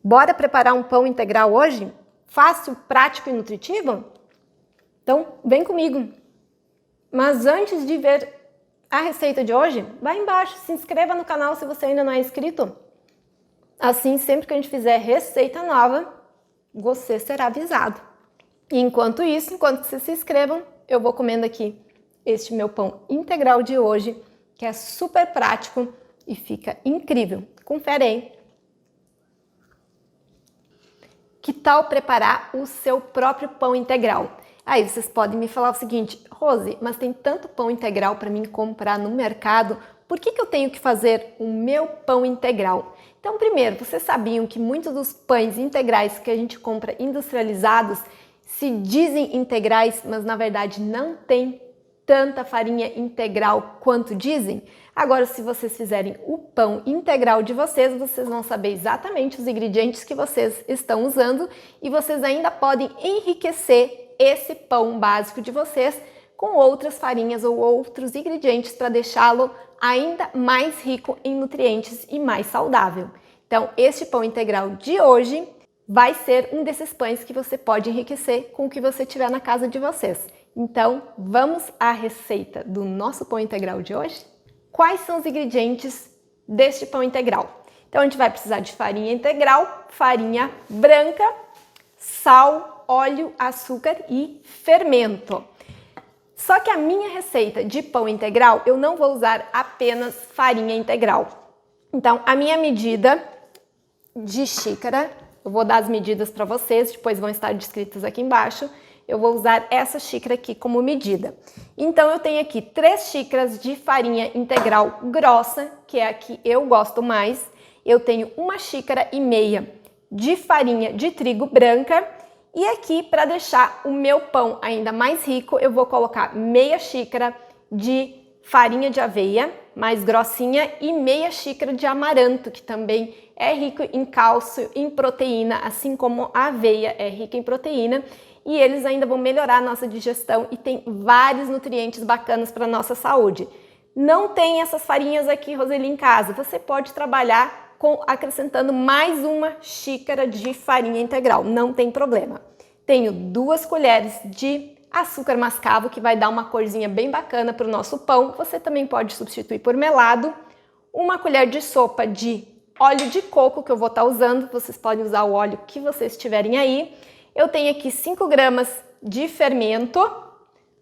Bora preparar um pão integral hoje? Fácil, prático e nutritivo? Então, vem comigo. Mas antes de ver a receita de hoje, vai embaixo, se inscreva no canal se você ainda não é inscrito. Assim, sempre que a gente fizer receita nova, você será avisado. E enquanto isso, enquanto vocês se inscrevam, eu vou comendo aqui este meu pão integral de hoje, que é super prático e fica incrível. Confere aí. Que tal preparar o seu próprio pão integral? Aí vocês podem me falar o seguinte: Rose, mas tem tanto pão integral para mim comprar no mercado, por que eu tenho que fazer o meu pão integral? Então, primeiro, vocês sabiam que muitos dos pães integrais que a gente compra industrializados se dizem integrais, mas na verdade não tem tanta farinha integral quanto dizem? Agora, se vocês fizerem o pão integral de vocês, vocês vão saber exatamente os ingredientes que vocês estão usando e vocês ainda podem enriquecer esse pão básico de vocês com outras farinhas ou outros ingredientes para deixá-lo ainda mais rico em nutrientes e mais saudável. Então, este pão integral de hoje vai ser um desses pães que você pode enriquecer com o que você tiver na casa de vocês. Então, vamos à receita do nosso pão integral de hoje? Quais são os ingredientes deste pão integral? Então, a gente vai precisar de farinha integral, farinha branca, sal, óleo, açúcar e fermento. Só que a minha receita de pão integral, eu não vou usar apenas farinha integral. Então, a minha medida de xícara, eu vou dar as medidas para vocês, depois vão estar descritas aqui embaixo. Eu vou usar essa xícara aqui como medida. Então, eu tenho aqui 3 xícaras de farinha integral grossa, que é a que eu gosto mais. Eu tenho 1,5 xícaras de farinha de trigo branca. E aqui, para deixar o meu pão ainda mais rico, eu vou colocar meia xícara de farinha de aveia, mais grossinha, e meia xícara de amaranto, que também é rico em cálcio, em proteína, assim como a aveia é rica em proteína. E eles ainda vão melhorar a nossa digestão e tem vários nutrientes bacanas para a nossa saúde. Não tem essas farinhas aqui, Roseli, em casa. Você pode trabalhar acrescentando mais 1 xícara de farinha integral, não tem problema. Tenho 2 colheres de açúcar mascavo, que vai dar uma corzinha bem bacana para o nosso pão. Você também pode substituir por melado. 1 colher de sopa de óleo de coco, que eu vou estar usando. Vocês podem usar o óleo que vocês tiverem aí. Eu tenho aqui 5 gramas de fermento,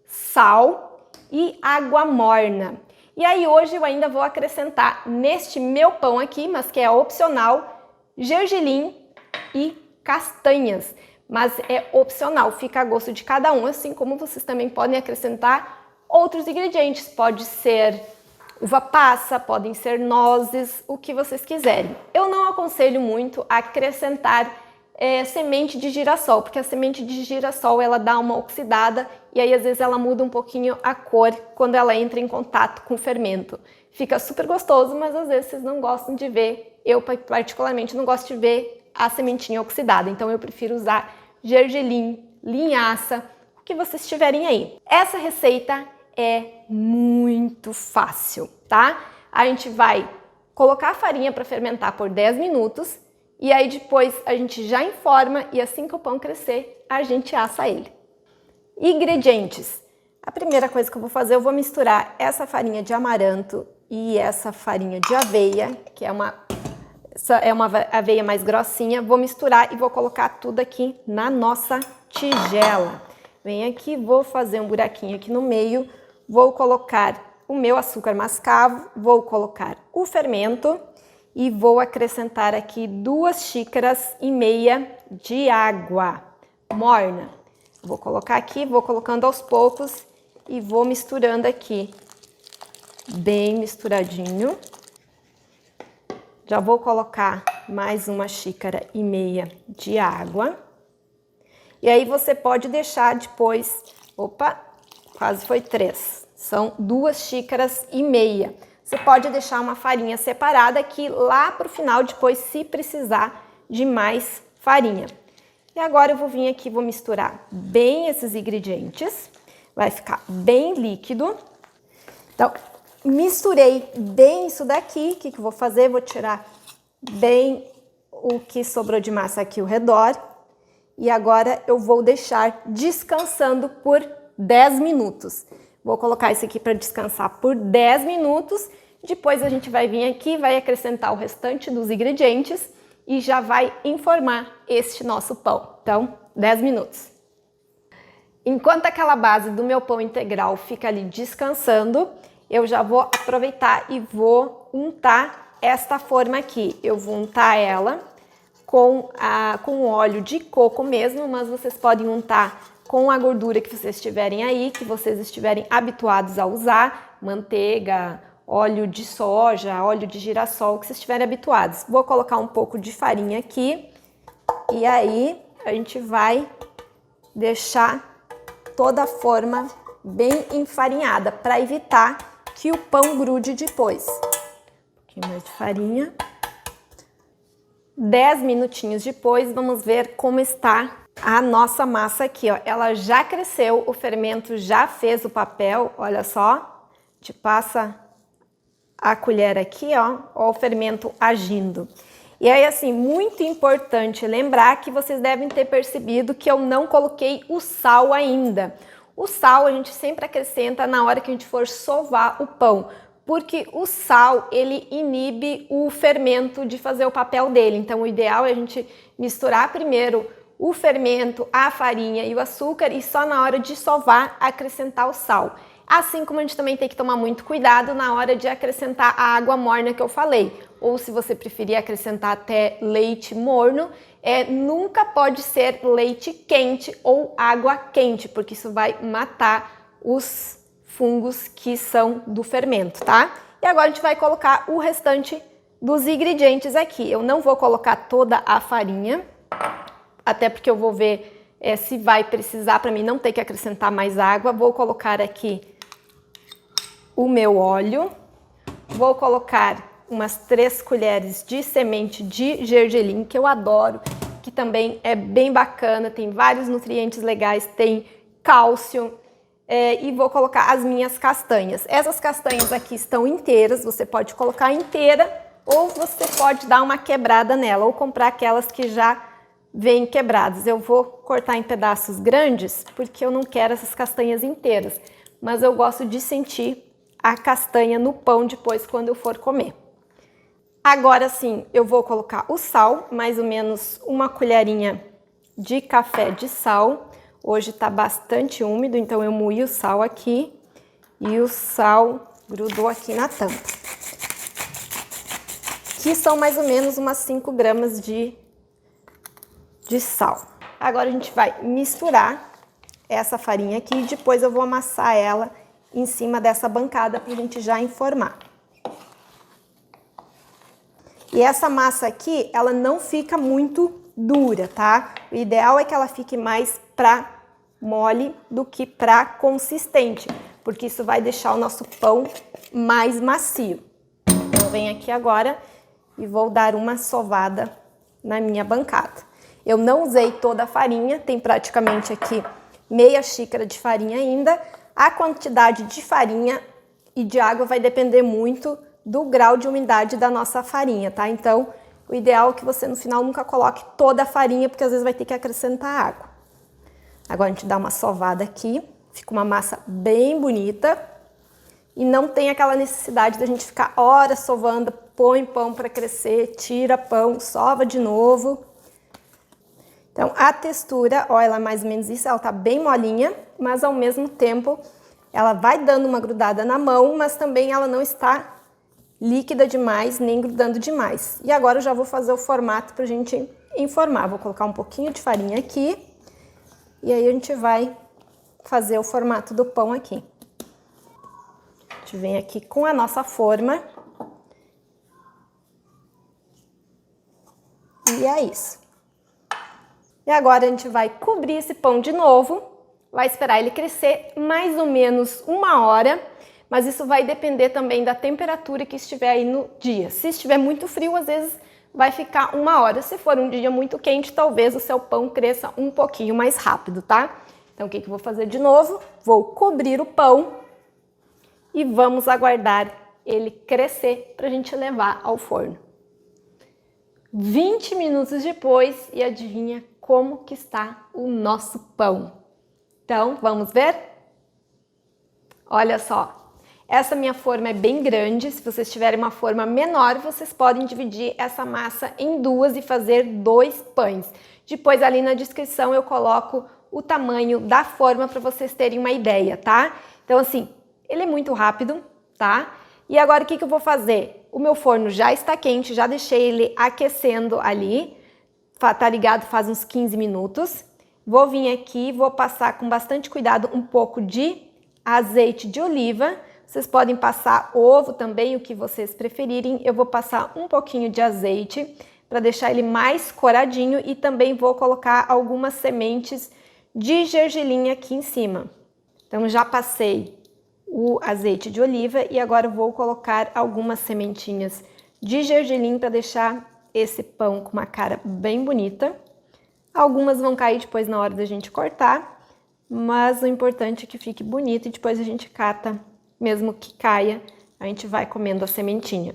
sal e água morna. E aí hoje eu ainda vou acrescentar neste meu pão aqui, mas que é opcional, gergelim e castanhas. Mas é opcional, fica a gosto de cada um, assim como vocês também podem acrescentar outros ingredientes. Pode ser uva passa, podem ser nozes, o que vocês quiserem. Eu não aconselho muito a acrescentar semente de girassol, porque a semente de girassol ela dá uma oxidada e aí às vezes ela muda um pouquinho a cor quando ela entra em contato com o fermento. Fica super gostoso, mas às vezes vocês não gostam de ver, eu particularmente não gosto de ver a sementinha oxidada, então eu prefiro usar gergelim, linhaça, o que vocês tiverem aí. Essa receita é muito fácil, tá? A gente vai colocar a farinha para fermentar por 10 minutos, e aí depois a gente já informa e assim que o pão crescer, a gente assa ele. Ingredientes. A primeira coisa que eu vou fazer, eu vou misturar essa farinha de amaranto e essa farinha de aveia, que é uma aveia mais grossinha. Vou misturar e vou colocar tudo aqui na nossa tigela. Vem aqui, vou fazer um buraquinho aqui no meio, vou colocar o meu açúcar mascavo, vou colocar o fermento, e vou acrescentar aqui 2,5 xícaras de água morna. Vou colocar aqui, vou colocando aos poucos e vou misturando aqui, bem misturadinho. Já vou colocar mais 1,5 xícara de água. E aí você pode deixar depois, opa, quase foi 3, são 2,5 xícaras. Você pode deixar uma farinha separada aqui lá para o final, depois, se precisar de mais farinha. E agora eu vou vir aqui, vou misturar bem esses ingredientes. Vai ficar bem líquido. Então, misturei bem isso daqui. O que eu vou fazer? Vou tirar bem o que sobrou de massa aqui ao redor. E agora eu vou deixar descansando por 10 minutos. Vou colocar isso aqui para descansar por 10 minutos. Depois a gente vai vir aqui, vai acrescentar o restante dos ingredientes e já vai enformar este nosso pão. Então, 10 minutos. Enquanto aquela base do meu pão integral fica ali descansando, eu já vou aproveitar e vou untar esta forma aqui. Eu vou untar ela com óleo de coco mesmo, mas vocês podem untar com a gordura que vocês tiverem aí, que vocês estiverem habituados a usar, manteiga, óleo de soja, óleo de girassol, que vocês estiverem habituados. Vou colocar um pouco de farinha aqui e aí a gente vai deixar toda a forma bem enfarinhada para evitar que o pão grude depois. Um pouquinho mais de farinha. 10 minutinhos depois, vamos ver como está a nossa massa aqui, ó. Ela já cresceu, o fermento já fez o papel, olha só. Te passa a colher aqui, ó o fermento agindo. E aí, assim, muito importante lembrar que vocês devem ter percebido que eu não coloquei o sal ainda. O sal a gente sempre acrescenta na hora que a gente for sovar o pão, porque o sal, ele inibe o fermento de fazer o papel dele. Então, o ideal é a gente misturar primeiro o fermento, a farinha e o açúcar e só na hora de sovar acrescentar o sal. Assim como a gente também tem que tomar muito cuidado na hora de acrescentar a água morna que eu falei. Ou se você preferir acrescentar até leite morno, nunca pode ser leite quente ou água quente, porque isso vai matar os fungos que são do fermento, tá? E agora a gente vai colocar o restante dos ingredientes aqui. Eu não vou colocar toda a farinha, até porque eu vou ver se vai precisar para mim não ter que acrescentar mais água. Vou colocar aqui o meu óleo, vou colocar umas 3 colheres de semente de gergelim, que eu adoro, que também é bem bacana, tem vários nutrientes legais, tem cálcio. E vou colocar as minhas castanhas. Essas castanhas aqui estão inteiras, você pode colocar inteira ou você pode dar uma quebrada nela ou comprar aquelas que já vêm quebradas. Eu vou cortar em pedaços grandes porque eu não quero essas castanhas inteiras, mas eu gosto de sentir a castanha no pão depois quando eu for comer. Agora sim, eu vou colocar o sal, mais ou menos uma colherinha de café de sal. Hoje tá bastante úmido, então eu moí o sal aqui e o sal grudou aqui na tampa. Que são mais ou menos umas 5 gramas de sal. Agora a gente vai misturar essa farinha aqui e depois eu vou amassar ela em cima dessa bancada pra gente já enformar. E essa massa aqui, ela não fica muito dura, tá? O ideal é que ela fique mais pra mole do que pra consistente, porque isso vai deixar o nosso pão mais macio. Então, eu venho aqui agora e vou dar uma sovada na minha bancada. Eu não usei toda a farinha, tem praticamente aqui meia xícara de farinha ainda. A quantidade de farinha e de água vai depender muito do grau de umidade da nossa farinha, tá? Então, o ideal é que você no final nunca coloque toda a farinha, porque às vezes vai ter que acrescentar água. Agora a gente dá uma sovada aqui, fica uma massa bem bonita e não tem aquela necessidade da gente ficar horas sovando, põe pão para crescer, tira pão, sova de novo. Então a textura, ó, ela é mais ou menos isso, ela tá bem molinha, mas ao mesmo tempo ela vai dando uma grudada na mão, mas também ela não está líquida demais, nem grudando demais. E agora eu já vou fazer o formato pra gente enformar. Vou colocar um pouquinho de farinha aqui. E aí a gente vai fazer o formato do pão aqui. A gente vem aqui com a nossa forma. E é isso. E agora a gente vai cobrir esse pão de novo. Vai esperar ele crescer mais ou menos 1 hora. Mas isso vai depender também da temperatura que estiver aí no dia. Se estiver muito frio, às vezes vai ficar 1 hora. Se for um dia muito quente, talvez o seu pão cresça um pouquinho mais rápido, tá? Então, o que eu vou fazer de novo? Vou cobrir o pão e vamos aguardar ele crescer para a gente levar ao forno. 20 minutos depois e adivinha como que está o nosso pão? Então, vamos ver? Olha só, essa minha forma é bem grande. Se vocês tiverem uma forma menor, vocês podem dividir essa massa em duas e fazer 2 pães. Depois ali na descrição eu coloco o tamanho da forma para vocês terem uma ideia, tá? Então assim, ele é muito rápido, tá? E agora o que eu vou fazer? O meu forno já está quente, já deixei ele aquecendo ali, tá ligado faz uns 15 minutos. Vou vir aqui, vou passar com bastante cuidado um pouco de azeite de oliva. Vocês podem passar ovo também, o que vocês preferirem. Eu vou passar um pouquinho de azeite para deixar ele mais coradinho e também vou colocar algumas sementes de gergelim aqui em cima. Então já passei o azeite de oliva e agora eu vou colocar algumas sementinhas de gergelim para deixar esse pão com uma cara bem bonita. Algumas vão cair depois na hora da gente cortar, mas o importante é que fique bonito e depois a gente cata, mesmo que caia, a gente vai comendo a sementinha.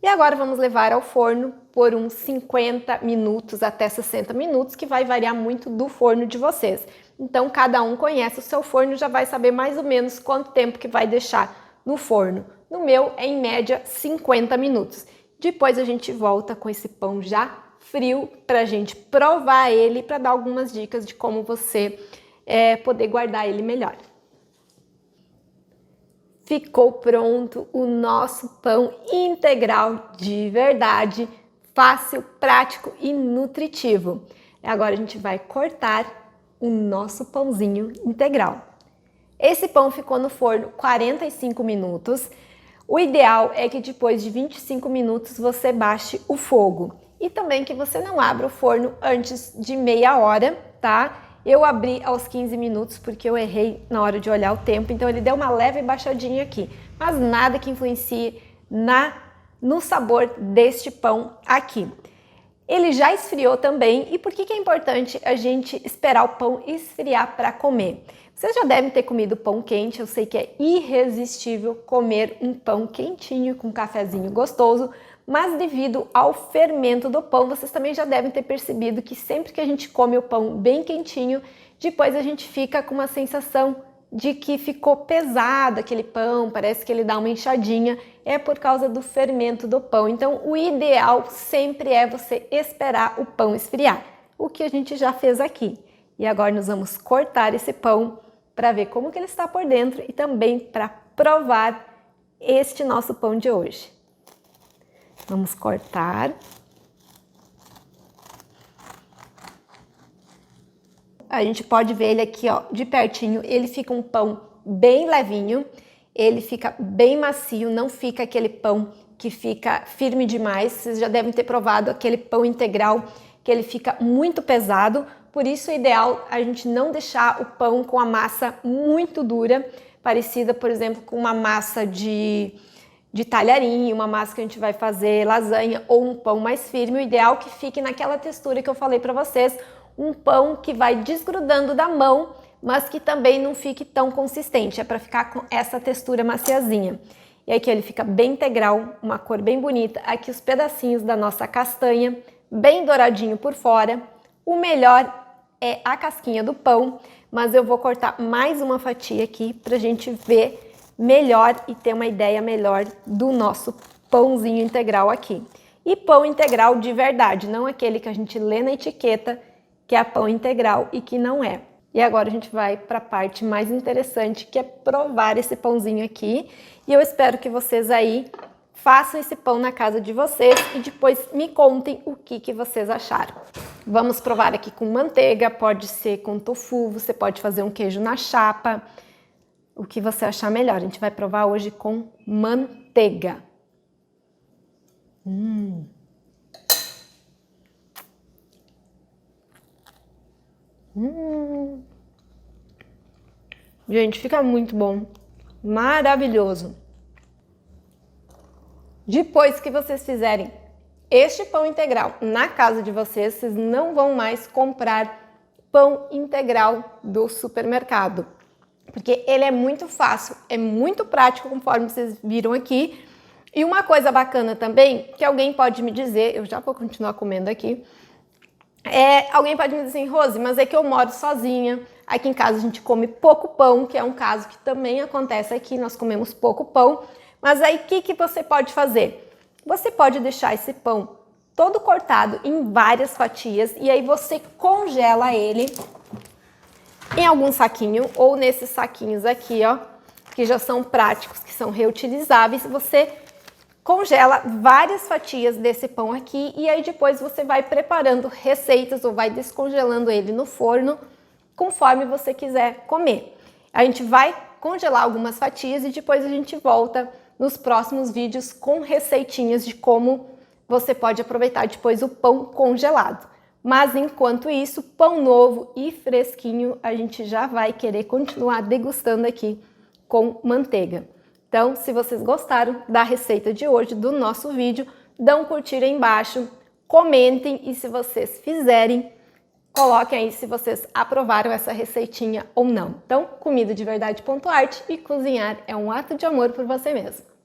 E agora vamos levar ao forno por uns 50 minutos até 60 minutos, que vai variar muito do forno de vocês. Então, cada um conhece o seu forno e já vai saber mais ou menos quanto tempo que vai deixar no forno. No meu, é em média 50 minutos. Depois a gente volta com esse pão já frio para a gente provar ele, para dar algumas dicas de como você poder guardar ele melhor. Ficou pronto o nosso pão integral de verdade, fácil, prático e nutritivo. Agora a gente vai cortar o nosso pãozinho integral. Esse pão ficou no forno 45 minutos. O ideal é que depois de 25 minutos você baixe o fogo. E também que você não abra o forno antes de meia hora, tá? Eu abri aos 15 minutos porque eu errei na hora de olhar o tempo, então ele deu uma leve baixadinha aqui. Mas nada que influencie no sabor deste pão aqui. Ele já esfriou também. E por que é importante a gente esperar o pão esfriar para comer? Vocês já devem ter comido pão quente, eu sei que é irresistível comer um pão quentinho com um cafezinho gostoso, mas devido ao fermento do pão, vocês também já devem ter percebido que sempre que a gente come o pão bem quentinho, depois a gente fica com uma sensação de que ficou pesado aquele pão, parece que ele dá uma inchadinha, é por causa do fermento do pão. Então, o ideal sempre é você esperar o pão esfriar, o que a gente já fez aqui. E agora nós vamos cortar esse pão para ver como que ele está por dentro e também para provar este nosso pão de hoje. Vamos cortar. A gente pode ver ele aqui, ó, de pertinho. Ele fica um pão bem levinho, ele fica bem macio, não fica aquele pão que fica firme demais. Vocês já devem ter provado aquele pão integral que ele fica muito pesado. Por isso é ideal a gente não deixar o pão com a massa muito dura, parecida, por exemplo, com uma massa de talharim, uma massa que a gente vai fazer lasanha ou um pão mais firme. O ideal é que fique naquela textura que eu falei para vocês, um pão que vai desgrudando da mão, mas que também não fique tão consistente, é para ficar com essa textura maciazinha. E aqui ele fica bem integral, uma cor bem bonita, aqui os pedacinhos da nossa castanha, bem douradinho por fora. O melhor é a casquinha do pão, mas eu vou cortar mais uma fatia aqui para a gente ver melhor e ter uma ideia melhor do nosso pãozinho integral aqui. E pão integral de verdade, não aquele que a gente lê na etiqueta que é pão integral e que não é. E agora a gente vai para a parte mais interessante, que é provar esse pãozinho aqui. E eu espero que vocês aí façam esse pão na casa de vocês e depois me contem o que vocês acharam. Vamos provar aqui com manteiga, pode ser com tofu, você pode fazer um queijo na chapa, o que você achar melhor. A gente vai provar hoje com manteiga. Gente, fica muito bom, maravilhoso. Depois que vocês fizerem este pão integral na casa de vocês, vocês não vão mais comprar pão integral do supermercado, porque ele é muito fácil, é muito prático, conforme vocês viram aqui, E uma coisa bacana também, que alguém pode me dizer, eu já vou continuar comendo aqui, alguém pode me dizer assim, Rose, mas é que eu moro sozinha, aqui em casa a gente come pouco pão, que é um caso que também acontece aqui, nós comemos pouco pão, mas aí o que você pode fazer? Você pode deixar esse pão todo cortado em várias fatias e aí você congela ele em algum saquinho ou nesses saquinhos aqui, ó, que já são práticos, que são reutilizáveis. Você congela várias fatias desse pão aqui e aí depois você vai preparando receitas ou vai descongelando ele no forno conforme você quiser comer. A gente vai congelar algumas fatias e depois a gente volta nos próximos vídeos com receitinhas de como você pode aproveitar depois o pão congelado. Mas enquanto isso, pão novo e fresquinho, a gente já vai querer continuar degustando aqui com manteiga. Então, se vocês gostaram da receita de hoje, do nosso vídeo, dão um curtir aí embaixo, comentem e se vocês fizerem, coloquem aí se vocês aprovaram essa receitinha ou não. Então, comida de verdade.art e cozinhar é um ato de amor por você mesmo.